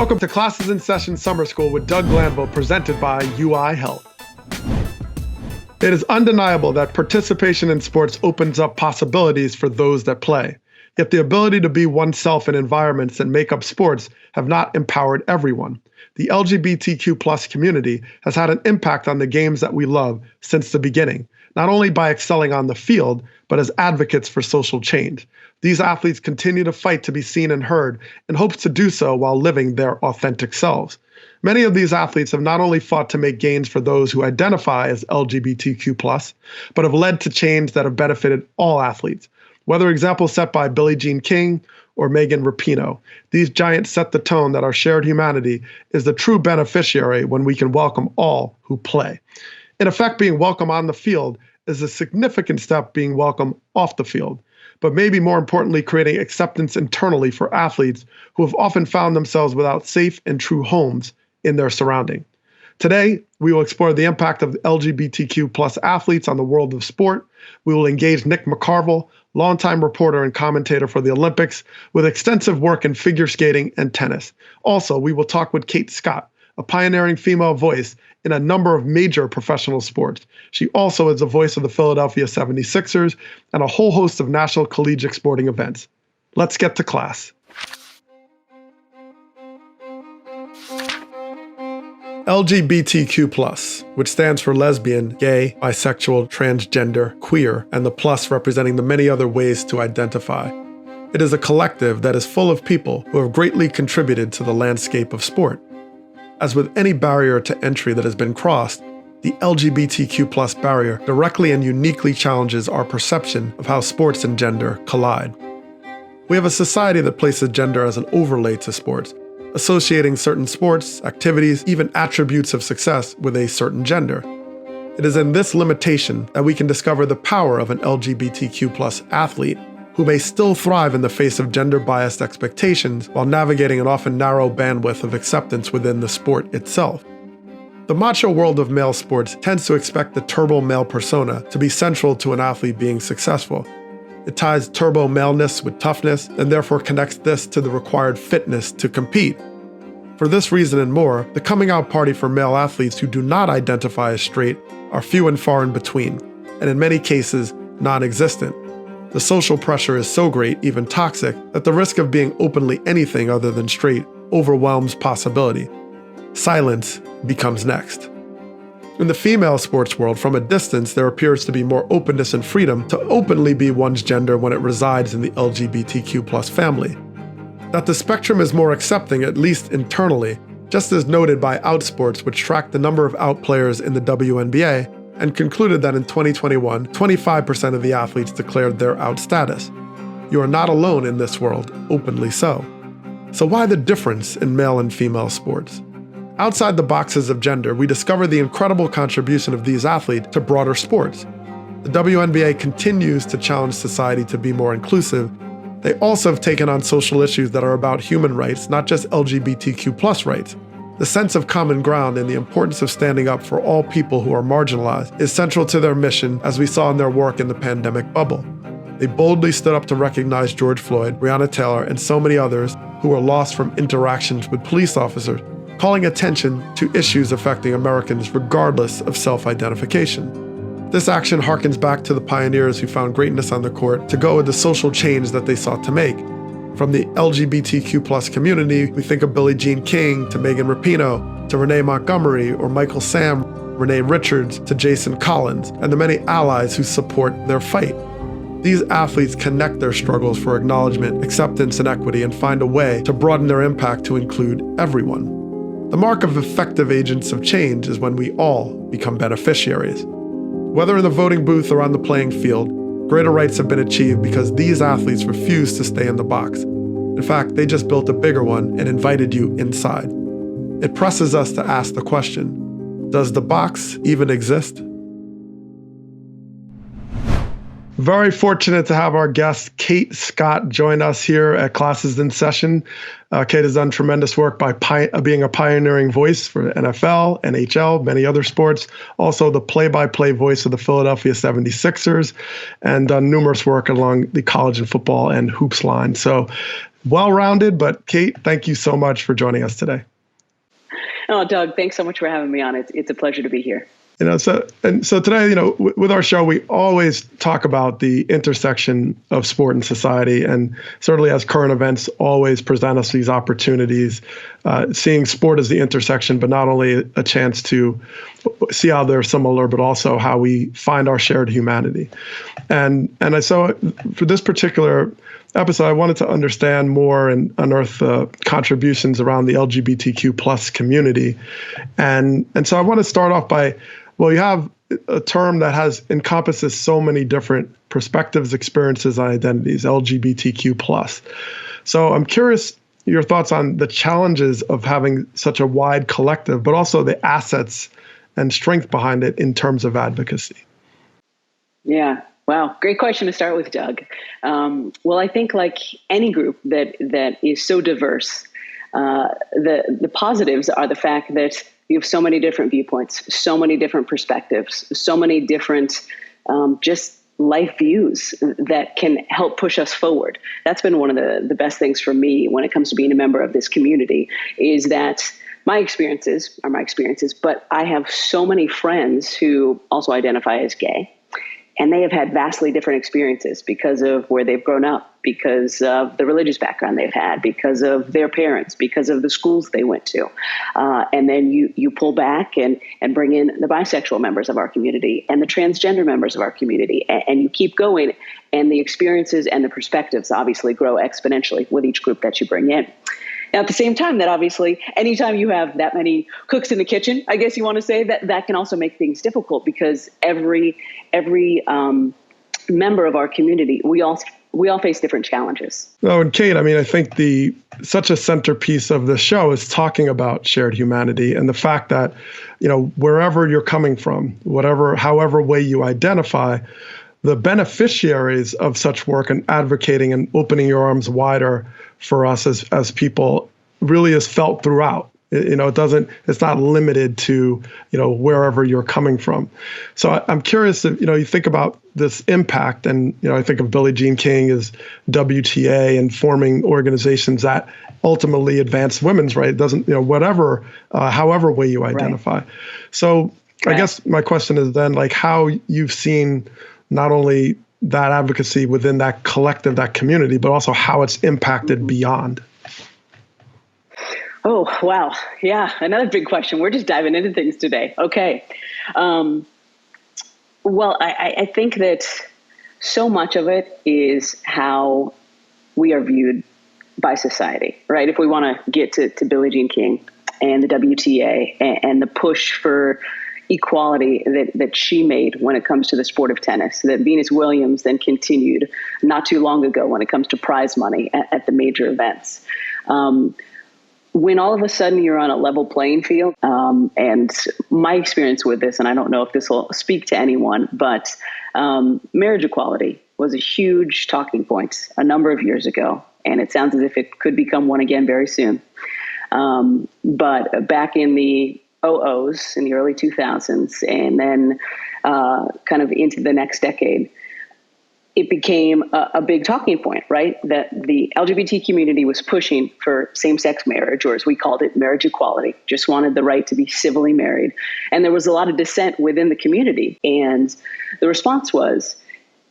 Welcome to Classes in Session Summer School with Doug Glanville, presented by UI Health. It is undeniable that participation in sports opens up possibilities for those that play. Yet the ability to be oneself in environments that make up sports have not empowered everyone. The LGBTQ+ community has had an impact on the games that we love since the beginning, not only by excelling on the field, but as advocates for social change. These athletes continue to fight to be seen and heard, and hopes to do so while living their authentic selves. Many of these athletes have not only fought to make gains for those who identify as LGBTQ+, but have led to change that have benefited all athletes. Whether examples set by Billie Jean King or Megan Rapinoe, these giants set the tone that our shared humanity is the true beneficiary when we can welcome all who play. In effect, being welcome on the field is a significant step being welcome off the field, but maybe more importantly, creating acceptance internally for athletes who have often found themselves without safe and true homes in their surrounding. Today, we will explore the impact of LGBTQ+ athletes on the world of sport. We will engage Nick McCarvel, longtime reporter and commentator for the Olympics, with extensive work in figure skating and tennis. Also, we will talk with Kate Scott, a pioneering female voice in a number of major professional sports. She also is the voice of the Philadelphia 76ers and a whole host of national collegiate sporting events. Let's get to class. LGBTQ+, which stands for lesbian, gay, bisexual, transgender, queer, and the plus representing the many other ways to identify. It is a collective that is full of people who have greatly contributed to the landscape of sport. As with any barrier to entry that has been crossed, the LGBTQ+ barrier directly and uniquely challenges our perception of how sports and gender collide. We have a society that places gender as an overlay to sports, associating certain sports, activities, even attributes of success with a certain gender. It is in this limitation that we can discover the power of an LGBTQ+ athlete who may still thrive in the face of gender-biased expectations while navigating an often narrow bandwidth of acceptance within the sport itself. The macho world of male sports tends to expect the turbo male persona to be central to an athlete being successful. It ties turbo maleness with toughness and therefore connects this to the required fitness to compete. For this reason and more, the coming out party for male athletes who do not identify as straight are few and far in between, and in many cases, non-existent. The social pressure is so great, even toxic, that the risk of being openly anything other than straight overwhelms possibility. Silence becomes next. In the female sports world, from a distance, there appears to be more openness and freedom to openly be one's gender when it resides in the LGBTQ+ family. That the spectrum is more accepting, at least internally, just as noted by Outsports, which tracked the number of out players in the WNBA, and concluded that in 2021, 25% of the athletes declared their out status. You are not alone in this world, openly so. So why the difference in male and female sports? Outside the boxes of gender, we discover the incredible contribution of these athletes to broader sports. The WNBA continues to challenge society to be more inclusive. They also have taken on social issues that are about human rights, not just LGBTQ+ rights. The sense of common ground and the importance of standing up for all people who are marginalized is central to their mission, as we saw in their work in the pandemic bubble. They boldly stood up to recognize George Floyd, Breonna Taylor, and so many others who were lost from interactions with police officers, calling attention to issues affecting Americans regardless of self-identification. This action harkens back to the pioneers who found greatness on the court to go with the social change that they sought to make. From the LGBTQ+ community, we think of Billie Jean King to Megan Rapinoe, to Renee Montgomery or Michael Sam, Renee Richards to Jason Collins, and the many allies who support their fight. These athletes connect their struggles for acknowledgement, acceptance, and equity and find a way to broaden their impact to include everyone. The mark of effective agents of change is when we all become beneficiaries. Whether in the voting booth or on the playing field, greater rights have been achieved because these athletes refused to stay in the box. In fact, they just built a bigger one and invited you inside. It presses us to ask the question, does the box even exist? Very fortunate to have our guest, Kate Scott, join us here at Classes in Session. Kate has done tremendous work by being a pioneering voice for NFL, NHL, many other sports, also the play-by-play voice of the Philadelphia 76ers, and done numerous work along the college and football and hoops line. So well-rounded. But Kate, thank you so much for joining us today. Oh, Doug, thanks so much for having me on. It's a pleasure to be here. So today, with our show, we always talk about the intersection of sport and society, and certainly as current events always present us these opportunities, seeing sport as the intersection, but not only a chance to see how they're similar, but also how we find our shared humanity. So for this particular episode, I wanted to understand more and unearth the contributions around the LGBTQ plus community. And so I want to start off by, well, you have a term that encompasses so many different perspectives, experiences, and identities, LGBTQ plus. So I'm curious your thoughts on the challenges of having such a wide collective, but also the assets and strength behind it in terms of advocacy. Yeah. Wow. Great question to start with, Doug. Well, I think like any group that is so diverse, the positives are the fact that you have so many different viewpoints, so many different perspectives, so many different just life views that can help push us forward. That's been one of the best things for me when it comes to being a member of this community, is that my experiences are my experiences, but I have so many friends who also identify as gay. And they have had vastly different experiences because of where they've grown up, because of the religious background they've had, because of their parents, because of the schools they went to. And then you pull back and bring in the bisexual members of our community and the transgender members of our community. And you keep going. And the experiences and the perspectives obviously grow exponentially with each group that you bring in. Now, at the same time, that obviously, anytime you have that many cooks in the kitchen, I guess you want to say, that can also make things difficult, because every member of our community, we all face different challenges. Oh, and Kate, I think such a centerpiece of the show is talking about shared humanity and the fact that, wherever you're coming from, however way you identify, the beneficiaries of such work and advocating and opening your arms wider for us as people really is felt throughout. It's not limited to, wherever you're coming from. So I'm curious if, you think about this impact, and, I think of Billie Jean King as WTA and forming organizations that ultimately advance women's rights. It doesn't, however way you identify. Right. So I guess my question is then, how you've seen not only that advocacy within that collective, that community, but also how it's impacted beyond. Oh, wow. Yeah, another big question. We're just diving into things today. Okay. Well, I think that so much of it is how we are viewed by society, right? If we want to get to Billie Jean King and the WTA and the push for equality that she made when it comes to the sport of tennis, that Venus Williams then continued not too long ago when it comes to prize money at the major events. When all of a sudden you're on a level playing field, and my experience with this, and I don't know if this will speak to anyone, but marriage equality was a huge talking point a number of years ago, and it sounds as if it could become one again very soon. But back in the '00s, in the early 2000s, and then kind of into the next decade, it became a big talking point, right? That the LGBT community was pushing for same-sex marriage, or as we called it, marriage equality, just wanted the right to be civilly married. And there was a lot of dissent within the community. And the response was,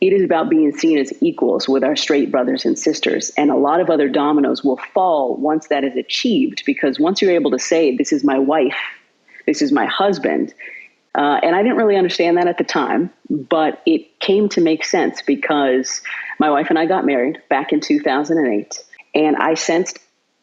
it is about being seen as equals with our straight brothers and sisters. And a lot of other dominoes will fall once that is achieved, because once you're able to say, this is my wife, this is my husband. And I didn't really understand that at the time, but it came to make sense because my wife and I got married back in 2008, and I sensed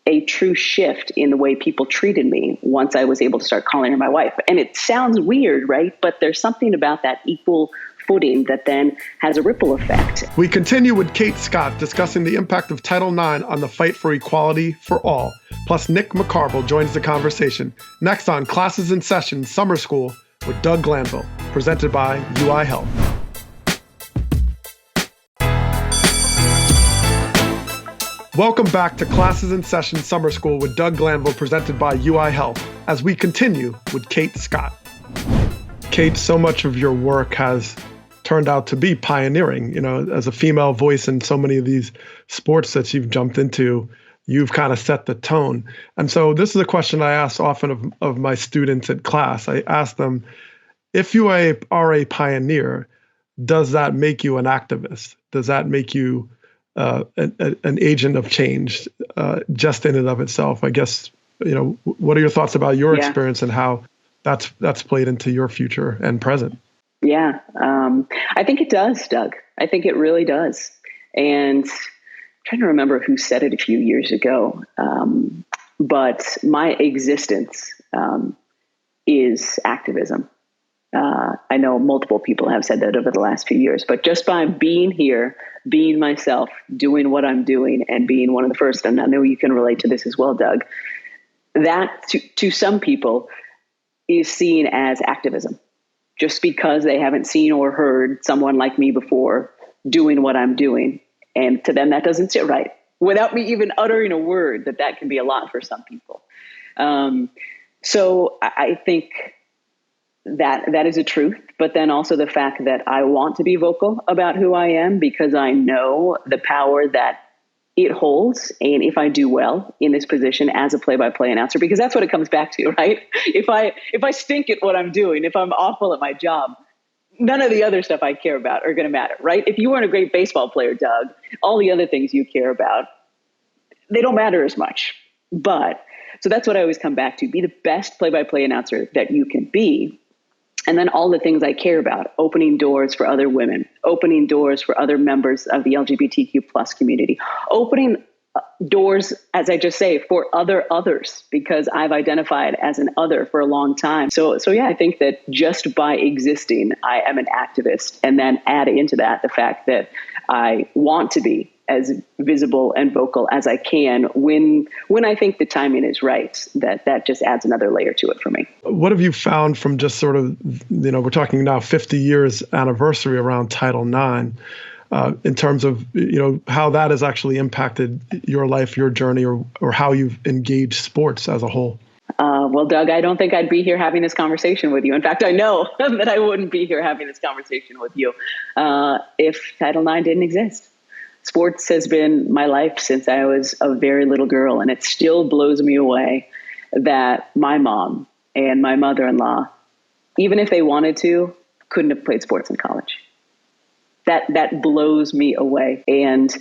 a true shift in the way people treated me once I was able to start calling her my wife. And it sounds weird, right? But there's something about that equal footing that then has a ripple effect. We continue with Kate Scott discussing the impact of Title IX on the fight for equality for all. Plus, Nick McCarvel joins the conversation. Next on Classes in Session Summer School with Doug Glanville, presented by UI Health. Welcome back to Classes in Session Summer School with Doug Glanville, presented by UI Health, as we continue with Kate Scott. Kate, so much of your work has turned out to be pioneering. As a female voice in so many of these sports that you've jumped into, you've kind of set the tone. And so this is a question I ask often of my students in class. I ask them, if you are a pioneer, does that make you an activist? Does that make you an agent of change just in and of itself? I guess, what are your thoughts about your experience and how that's played into your future and present? Yeah, I think it does, Doug. I think it really does. And I'm trying to remember who said it a few years ago, but my existence is activism. I know multiple people have said that over the last few years, but just by being here, being myself, doing what I'm doing, and being one of the first, and I know you can relate to this as well, Doug, that to some people is seen as activism, just because they haven't seen or heard someone like me before doing what I'm doing. And to them, that doesn't sit right. Without me even uttering a word, that can be a lot for some people. So I think that is a truth, but then also the fact that I want to be vocal about who I am because I know the power that it holds. And if I do well in this position as a play-by-play announcer, because that's what it comes back to, right? If I stink at what I'm doing, if I'm awful at my job, none of the other stuff I care about are going to matter, right? If you weren't a great baseball player, Doug, all the other things you care about, they don't matter as much. But so that's what I always come back to: be the best play-by-play announcer that you can be. And then all the things I care about: opening doors for other women, opening doors for other members of the LGBTQ plus community, opening doors, as I just say, for others, because I've identified as an other for a long time. So yeah, I think that just by existing, I am an activist. And then add into that the fact that I want to be as visible and vocal as I can when I think the timing is right. That just adds another layer to it for me. What have you found from just sort of, we're talking now 50 years anniversary around Title IX, in terms of, how that has actually impacted your life, your journey, or how you've engaged sports as a whole? Well, Doug, I don't think I'd be here having this conversation with you. In fact, I know that I wouldn't be here having this conversation with you if Title IX didn't exist. Sports has been my life since I was a very little girl, and it still blows me away that my mom and my mother-in-law, even if they wanted to, couldn't have played sports in college. That blows me away. And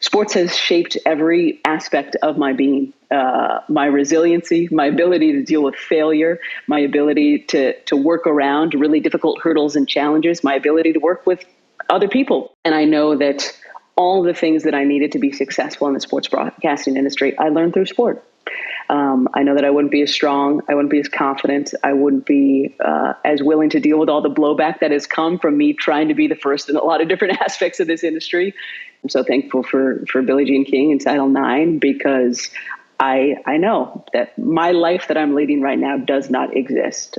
sports has shaped every aspect of my being, my resiliency, my ability to deal with failure, my ability to work around really difficult hurdles and challenges, my ability to work with other people. And I know that all the things that I needed to be successful in the sports broadcasting industry, I learned through sport. I know that I wouldn't be as strong, I wouldn't be as confident, I wouldn't be as willing to deal with all the blowback that has come from me trying to be the first in a lot of different aspects of this industry. I'm so thankful for Billie Jean King and Title IX, because I know that my life that I'm leading right now does not exist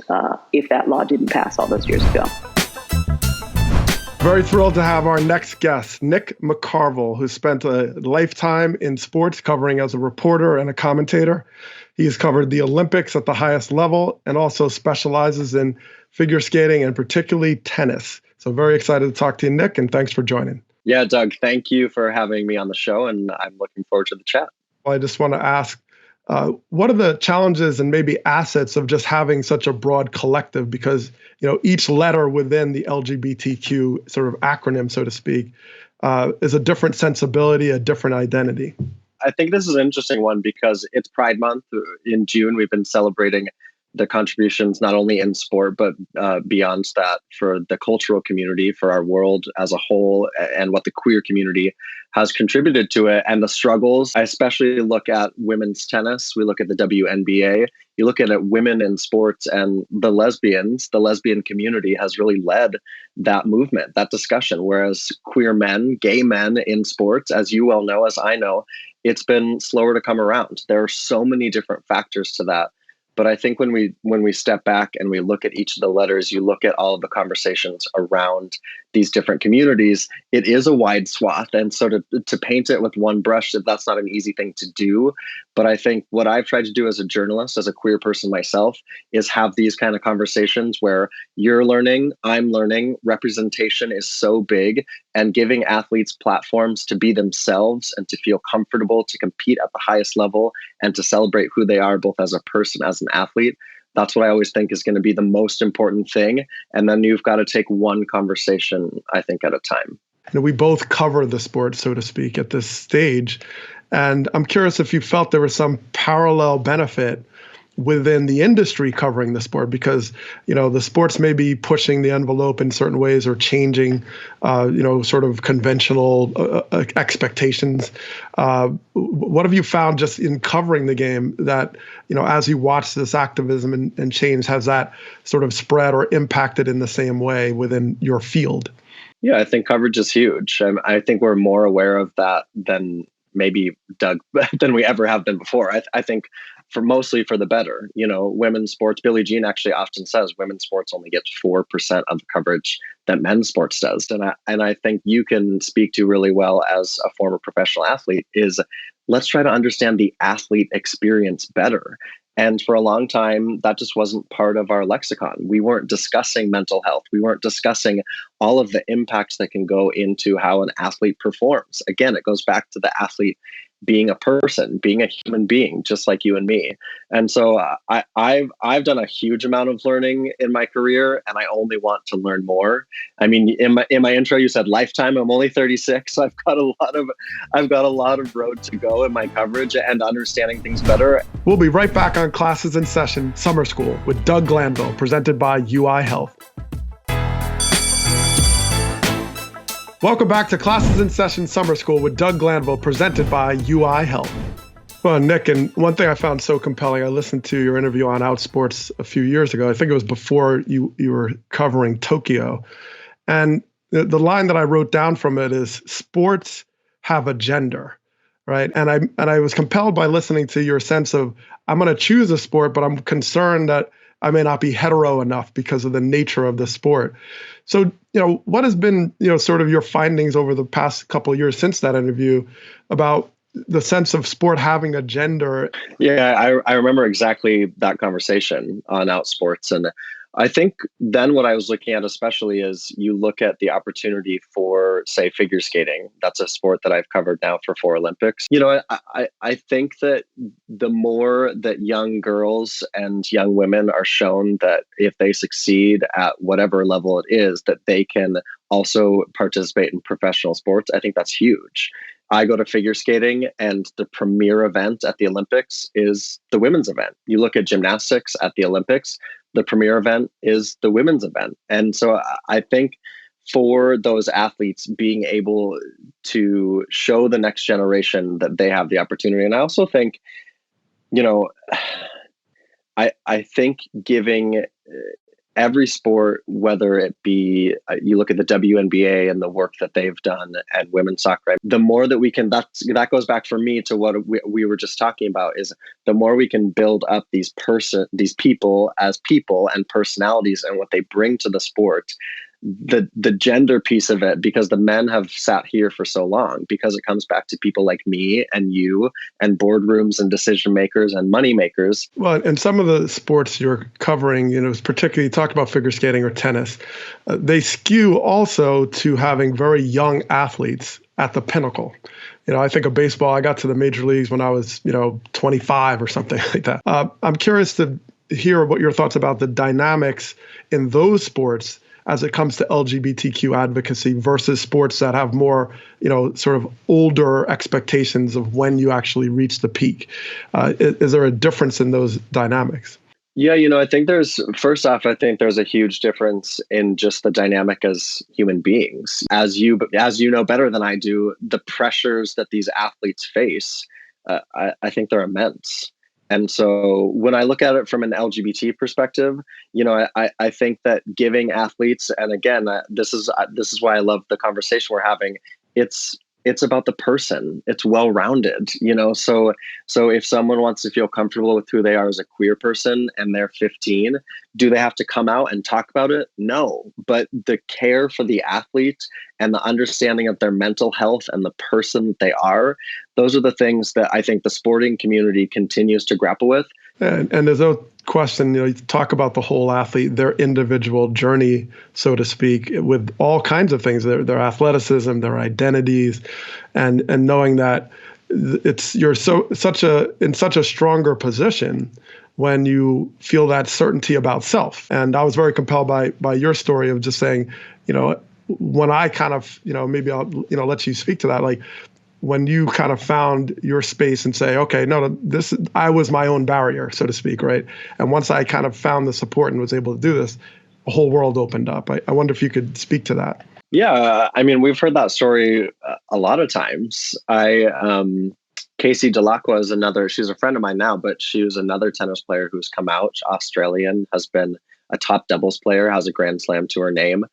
if that law didn't pass all those years ago. Very thrilled to have our next guest, Nick McCarvel, who spent a lifetime in sports covering as a reporter and a commentator. He has covered the Olympics at the highest level and also specializes in figure skating and particularly tennis. So very excited to talk to you, Nick, and thanks for joining. Yeah, Doug, thank you for having me on the show, and I'm looking forward to the chat. Well, I just want to ask, what are the challenges and maybe assets of just having such a broad collective? Because, each letter within the LGBTQ sort of acronym, so to speak, is a different sensibility, a different identity. I think this is an interesting one because it's Pride Month. In June, we've been celebrating the contributions not only in sport, but beyond that for the cultural community, for our world as a whole, and what the queer community has contributed to it and the struggles. I especially look at women's tennis. We look at the WNBA. You look at it, women in sports, and the lesbian community has really led that movement, that discussion. Whereas queer men, gay men in sports, as you well know, as I know, it's been slower to come around. There are so many different factors to that. But I think when we step back and we look at each of the letters, you look at all of the conversations around these different communities, it is a wide swath. And so to paint it with one brush, that's not an easy thing to do. But I think what I've tried to do as a journalist, as a queer person myself, is have these kind of conversations where you're learning, I'm learning. Representation is so big, and giving athletes platforms to be themselves and to feel comfortable to compete at the highest level and to celebrate who they are, both as a person, as an athlete. That's what I always think is going to be the most important thing. And then you've got to take one conversation, I think, at a time. We both cover the sport, so to speak, at this stage. And I'm curious if you felt there was some parallel benefit within the industry covering the sport, because, the sports may be pushing the envelope in certain ways or changing, sort of conventional expectations. What have you found just in covering the game that, as you watch this activism and change, has that sort of spread or impacted in the same way within your field? Yeah, I think coverage is huge. I think we're more aware of that than maybe, Doug, than we ever have been before. I think mostly for the better. Women's sports, Billie Jean actually often says women's sports only gets 4% of the coverage that men's sports does. And I think you can speak to really well as a former professional athlete is, let's try to understand the athlete experience better. And for a long time, that just wasn't part of our lexicon. We weren't discussing mental health. We weren't discussing all of the impacts that can go into how an athlete performs. Again, it goes back to the athlete being a person, being a human being, just like you and me. And so I've done a huge amount of learning in my career, and I only want to learn more. I mean, in my intro, you said lifetime. I'm only 36, so I've got a lot of road to go in my coverage and understanding things better. We'll be right back on Classes in Session Summer School with Doug Glanville, presented by UI Health. Welcome back to Classes in Session Summer School with Doug Glanville, presented by UI Health. Well, Nick, and one thing I found so compelling, I listened to your interview on Outsports a few years ago. I think it was before you were covering Tokyo. And the line that I wrote down from it is, sports have a gender, right? And I was compelled by listening to your sense of, I'm going to choose a sport, but I'm concerned that I may not be hetero enough because of the nature of the sport. So, what has been, sort of your findings over the past couple of years since that interview about the sense of sport having a gender? Yeah, I remember exactly that conversation on Outsports. And I think then what I was looking at especially is you look at the opportunity for, say, figure skating. That's a sport that I've covered now for 4 Olympics. I think that the more that young girls and young women are shown that if they succeed at whatever level it is, that they can also participate in professional sports, I think that's huge. I go to figure skating, and the premier event at the Olympics is the women's event. You look at gymnastics at the Olympics, the premier event is the women's event. And so I think for those athletes being able to show the next generation that they have the opportunity. And I also think, I think giving every sport, whether it be, you look at the WNBA and the work that they've done at women's soccer, the more that we can, that goes back for me to what we were just talking about, is the more we can build up these people as people and personalities and what they bring to the sport, the gender piece of it, because the men have sat here for so long, because it comes back to people like me and you and boardrooms and decision makers and money makers. Well, and some of the sports you're covering, particularly talk about figure skating or tennis, they skew also to having very young athletes at the pinnacle. I think of baseball, I got to the major leagues when I was, 25 or something like that. I'm curious to hear what your thoughts about the dynamics in those sports as it comes to LGBTQ advocacy versus sports that have more, sort of older expectations of when you actually reach the peak. Is there a difference in those dynamics? Yeah, I think first off, I think there's a huge difference in just the dynamic as human beings. As you know better than I do, the pressures that these athletes face, I think they're immense. And so when I look at it from an LGBT perspective, I think that giving athletes, and again, this is why I love the conversation we're having. It's it's about the person. It's well-rounded, So if someone wants to feel comfortable with who they are as a queer person and they're 15, do they have to come out and talk about it? No. But the care for the athlete and the understanding of their mental health and the person that they are, those are the things that I think the sporting community continues to grapple with. And there's no question, you talk about the whole athlete, their individual journey, so to speak, with all kinds of things, their athleticism, their identities, and knowing that you're in such a stronger position when you feel that certainty about self. And I was very compelled by your story of just saying, when I kind of, maybe I'll, let you speak to that, like, when you kind of found your space and say, okay, no, I was my own barrier, so to speak, right? And once I kind of found the support and was able to do this, the whole world opened up. I wonder if you could speak to that. Yeah, I mean, we've heard that story a lot of times. Casey Delacqua is she's a friend of mine now, but she was another tennis player who's come out, Australian, has been a top doubles player, has a Grand Slam to her name.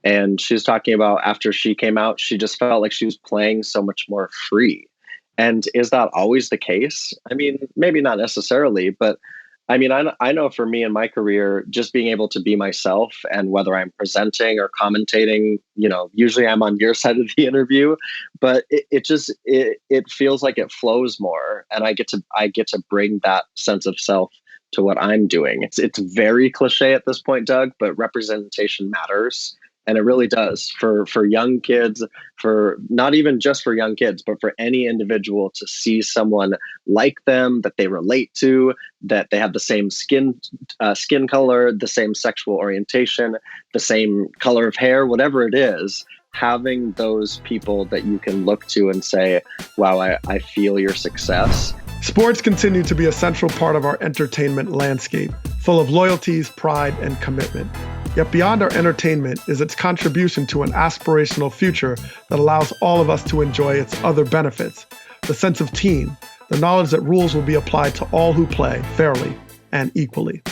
And she was talking about after she came out, she just felt like she was playing so much more free. And is that always the case? I mean, maybe not necessarily, but I mean, I know for me in my career, just being able to be myself, and whether I'm presenting or commentating, usually I'm on your side of the interview, but it feels like it flows more, and I get to bring that sense of self to what I'm doing. It's very cliche at this point, Doug, but representation matters. And it really does for young kids, for not even just for young kids, but for any individual to see someone like them that they relate to, that they have the same skin color, the same sexual orientation, the same color of hair, whatever it is. Having those people that you can look to and say, wow, I feel your success. Sports continue to be a central part of our entertainment landscape, full of loyalties, pride, and commitment. Yet beyond our entertainment is its contribution to an aspirational future that allows all of us to enjoy its other benefits, the sense of team, the knowledge that rules will be applied to all who play fairly and equally.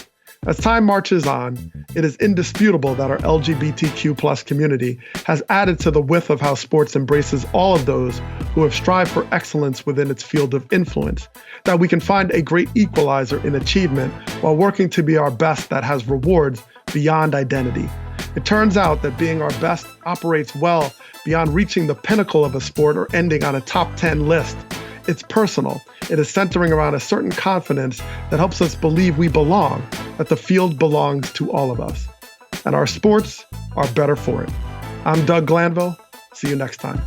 As time marches on, it is indisputable that our LGBTQ+ community has added to the width of how sports embraces all of those who have strived for excellence within its field of influence, that we can find a great equalizer in achievement while working to be our best that has rewards beyond identity. It turns out that being our best operates well beyond reaching the pinnacle of a sport or ending on a top 10 list. It's personal. It is centering around a certain confidence that helps us believe we belong, that the field belongs to all of us. And our sports are better for it. I'm Doug Glanville. See you next time.